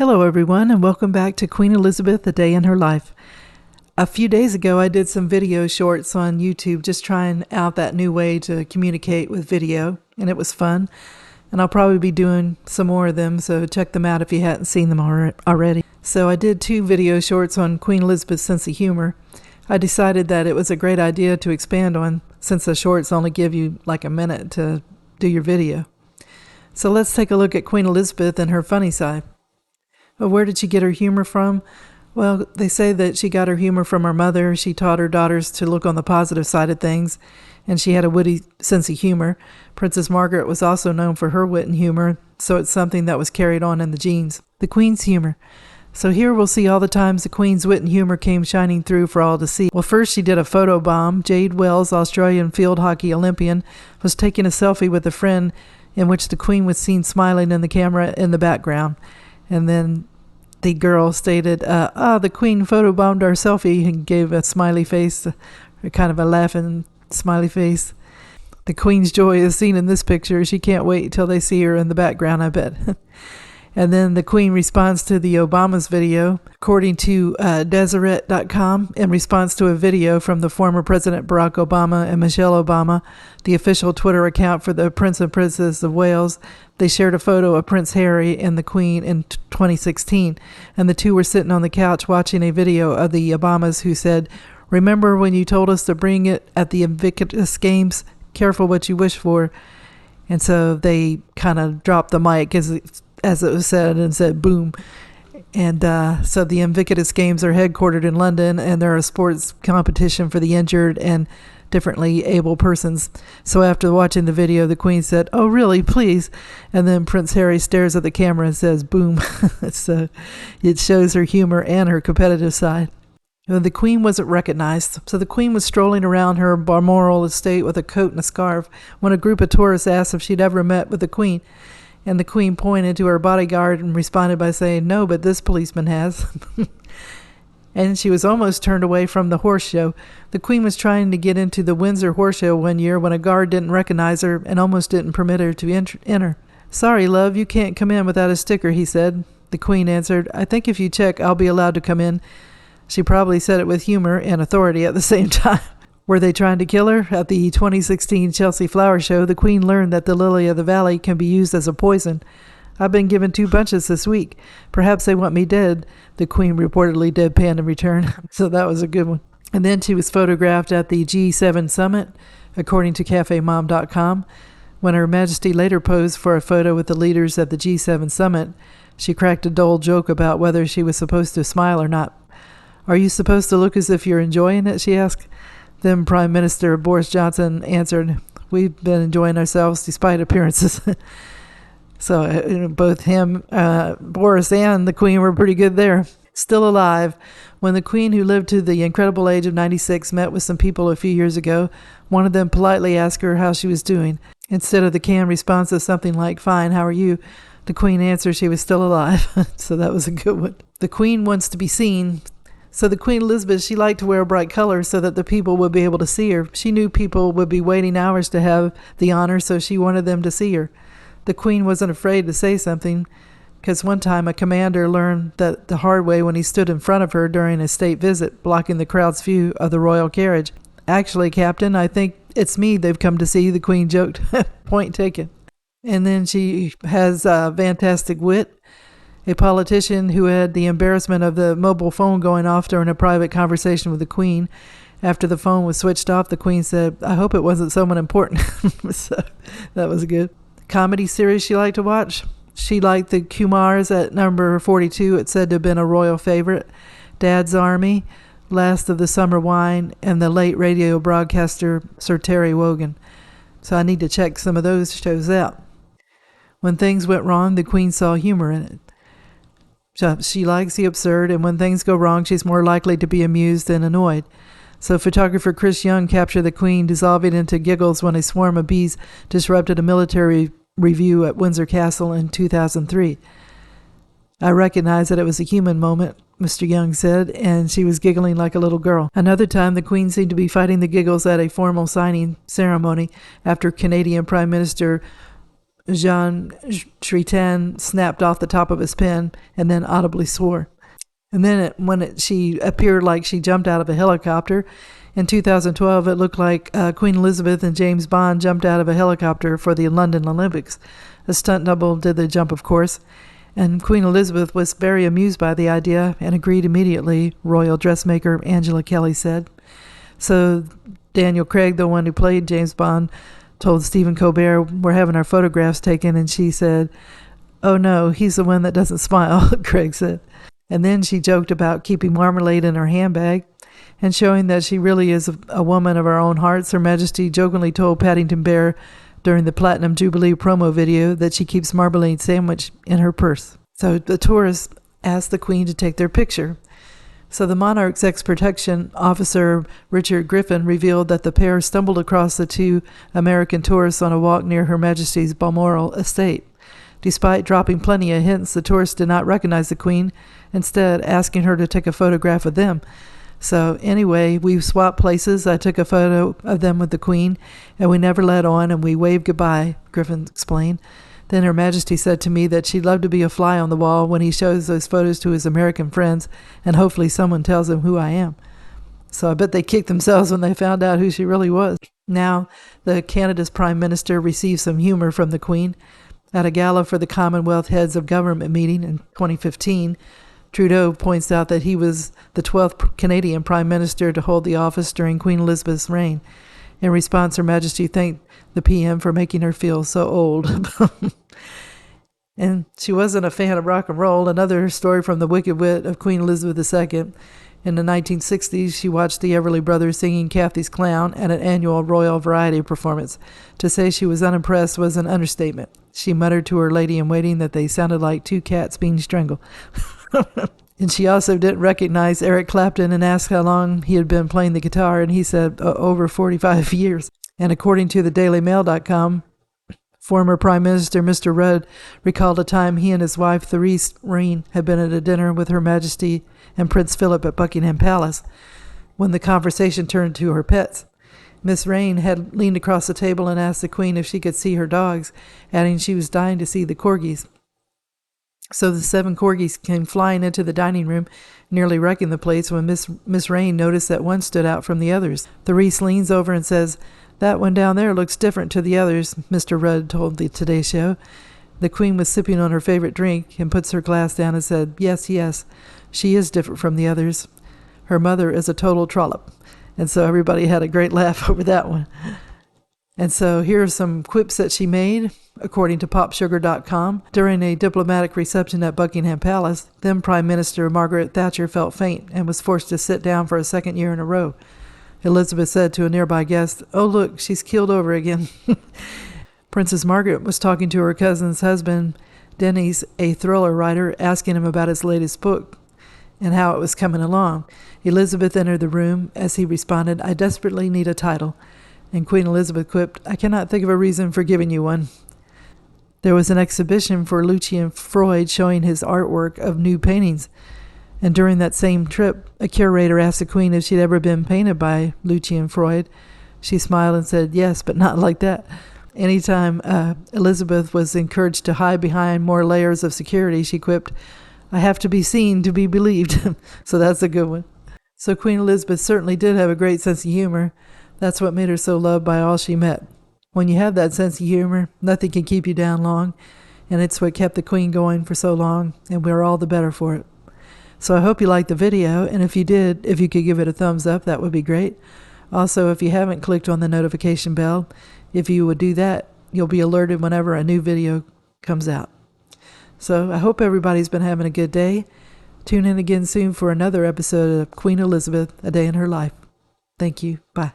Hello everyone, and welcome back to Queen Elizabeth, A Day in Her Life. A few days ago I did some video shorts on YouTube, just trying out that new way to communicate with video, and it was fun. And I'll probably be doing some more of them, so check them out if you hadn't seen them already. So I did 2 video shorts on Queen Elizabeth's sense of humor. I decided that it was a great idea to expand on, since the shorts only give you like a minute to do your video. So let's take a look at Queen Elizabeth and her funny side. Well, where did she get her humor from? Well, they say that she got her humor from her mother. She taught her daughters to look on the positive side of things, and she had a witty sense of humor. Princess Margaret was also known for her wit and humor, so it's something that was carried on in the genes. The Queen's humor. So here we'll see all the times the Queen's wit and humor came shining through for all to see. Well, first she did a photobomb. Jade, Australian field hockey Olympian, was taking a selfie with a friend in which the Queen was seen smiling in the camera in the background. And then the girl stated, the Queen photobombed our selfie, and gave a smiley face, kind of a laughing smiley face. The Queen's joy is seen in this picture. She can't wait till they see her in the background, I bet. And then the Queen responds to the Obama's video. According to Deseret.com, in response to a video from the former President Barack Obama and Michelle Obama, the official Twitter account for the Prince and Princess of Wales, they shared a photo of Prince Harry and the Queen in 2016, and the two were sitting on the couch watching a video of the Obamas, who said, "Remember when you told us to bring it at the Invictus Games? Careful what you wish for." And so they kind of dropped the mic as it was said, and said boom. And so the Invictus Games are headquartered in London, and they're a sports competition for the injured and differently able persons. So after watching the video, the Queen said, "Oh really, please?" And then Prince Harry stares at the camera and says boom. So it shows her humor and her competitive side. The Queen wasn't recognized, so the Queen was strolling around her Balmoral estate with a coat and a scarf when a group of tourists asked if she'd ever met with the Queen. And the Queen pointed to her bodyguard and responded by saying, "No, but this policeman has." And she was almost turned away from the horse show. The Queen was trying to get into the Windsor horse show one year when a guard didn't recognize her and almost didn't permit her to enter. "Sorry, love, you can't come in without a sticker," he said. The Queen answered, "I think if you check, I'll be allowed to come in." She probably said it with humor and authority at the same time. Were they trying to kill her? At the 2016 Chelsea Flower Show, the Queen learned that the lily of the valley can be used as a poison. "I've been given 2 bunches this week. Perhaps they want me dead," the Queen reportedly deadpanned in return. So that was a good one. And then she was photographed at the G7 summit, according to cafemom.com. When Her Majesty later posed for a photo with the leaders at the G7 summit, she cracked a dull joke about whether she was supposed to smile or not. "Are you supposed to look as if you're enjoying it?" she asked. Then Prime Minister Boris Johnson answered, "We've been enjoying ourselves despite appearances." So both him, Boris and the Queen were pretty good there. Still alive. When the Queen, who lived to the incredible age of 96, met with some people a few years ago, one of them politely asked her how she was doing. Instead of the canned response of something like, "Fine, how are you?" the Queen answered she was still alive. So that was a good one. The Queen wants to be seen. So the Queen Elizabeth, she liked to wear bright colors so that the people would be able to see her. She knew people would be waiting hours to have the honor, so she wanted them to see her. The Queen wasn't afraid to say something, because one time a commander learned that the hard way when he stood in front of her during a state visit, blocking the crowd's view of the royal carriage. "Actually, Captain, I think it's me they've come to see," the Queen joked. Point taken. And then she has fantastic wit. A politician who had the embarrassment of the mobile phone going off during a private conversation with the Queen. After the phone was switched off, the Queen said, "I hope it wasn't someone important." So that was good. Comedy series she liked to watch. She liked the Kumars at number 42. It's said to have been a royal favorite. Dad's Army, Last of the Summer Wine, and the late radio broadcaster Sir Terry Wogan. So I need to check some of those shows out. When things went wrong, the Queen saw humor in it. She likes the absurd, and when things go wrong, she's more likely to be amused than annoyed. So photographer Chris Young captured the Queen dissolving into giggles when a swarm of bees disrupted a military review at Windsor Castle in 2003. "I recognize that it was a human moment," Mr. Young said, and she was giggling like a little girl. Another time, the Queen seemed to be fighting the giggles at a formal signing ceremony after Canadian Prime Minister Jean Tritan snapped off the top of his pen and then audibly swore. And then she appeared like she jumped out of a helicopter. In 2012, it looked like Queen Elizabeth and James Bond jumped out of a helicopter for the London Olympics. A stunt double did the jump, of course. And Queen Elizabeth was very amused by the idea and agreed immediately, royal dressmaker Angela Kelly said. So Daniel Craig, the one who played James Bond, told Stephen Colbert, "We're having our photographs taken," and she said, "Oh no, he's the one that doesn't smile," Craig said. And then she joked about keeping marmalade in her handbag and showing that she really is a woman of our own hearts. Her Majesty jokingly told Paddington Bear during the Platinum Jubilee promo video that she keeps marmalade sandwich in her purse. So the tourists asked the Queen to take their picture. So the monarch's ex-protection officer, Richard Griffin, revealed that the pair stumbled across the two American tourists on a walk near Her Majesty's Balmoral estate. Despite dropping plenty of hints, the tourists did not recognize the Queen, instead asking her to take a photograph of them. So anyway, we swapped places. I took a photo of them with the Queen, and we never let on, and we waved goodbye, Griffin explained. Then Her Majesty said to me that she'd love to be a fly on the wall when he shows those photos to his American friends, and hopefully someone tells him who I am. So I bet they kicked themselves when they found out who she really was. Now, Canada's Prime Minister received some humor from the Queen. At a gala for the Commonwealth Heads of Government meeting in 2015, Trudeau points out that he was the 12th Canadian Prime Minister to hold the office during Queen Elizabeth's reign. In response, Her Majesty thanked the PM for making her feel so old. And she wasn't a fan of rock and roll. Another story from the wicked wit of Queen Elizabeth II. In the 1960s, she watched the Everly Brothers singing Kathy's Clown at an annual Royal Variety performance. To say she was unimpressed was an understatement. She muttered to her lady-in-waiting that they sounded like two cats being strangled. And she also didn't recognize Eric Clapton and asked how long he had been playing the guitar, and he said over 45 years. And according to the DailyMail.com, former Prime Minister Mr. Rudd recalled a time he and his wife, Therese Reen, had been at a dinner with Her Majesty and Prince Philip at Buckingham Palace when the conversation turned to her pets. Miss Reen had leaned across the table and asked the Queen if she could see her dogs, adding she was dying to see the corgis. So the 7 corgis came flying into the dining room, nearly wrecking the place when Miss Reen noticed that one stood out from the others. Therese leans over and says, "That one down there looks different to the others," Mr. Rudd told the Today Show. The Queen was sipping on her favorite drink and puts her glass down and said, yes, she is different from the others. Her mother is a total trollop." And so everybody had a great laugh over that one. And so here are some quips that she made, according to popsugar.com. During a diplomatic reception at Buckingham Palace, then Prime Minister Margaret Thatcher felt faint and was forced to sit down for a second year in a row. Elizabeth said to a nearby guest, "Oh, look, she's keeled over again." Princess Margaret was talking to her cousin's husband, Dennis, a thriller writer, asking him about his latest book and how it was coming along. Elizabeth entered the room as he responded, "I desperately need a title." And Queen Elizabeth quipped, "I cannot think of a reason for giving you one." There was an exhibition for Lucian Freud showing his artwork of nude paintings. And during that same trip, a curator asked the Queen if she'd ever been painted by Lucian Freud. She smiled and said, "Yes, but not like that." Anytime Elizabeth was encouraged to hide behind more layers of security, she quipped, "I have to be seen to be believed." So that's a good one. So Queen Elizabeth certainly did have a great sense of humor. That's what made her so loved by all she met. When you have that sense of humor, nothing can keep you down long, and it's what kept the Queen going for so long, and we're all the better for it. So I hope you liked the video, and if you did, if you could give it a thumbs up, that would be great. Also, if you haven't clicked on the notification bell, if you would do that, you'll be alerted whenever a new video comes out. So I hope everybody's been having a good day. Tune in again soon for another episode of Queen Elizabeth, A Day in Her Life. Thank you. Bye.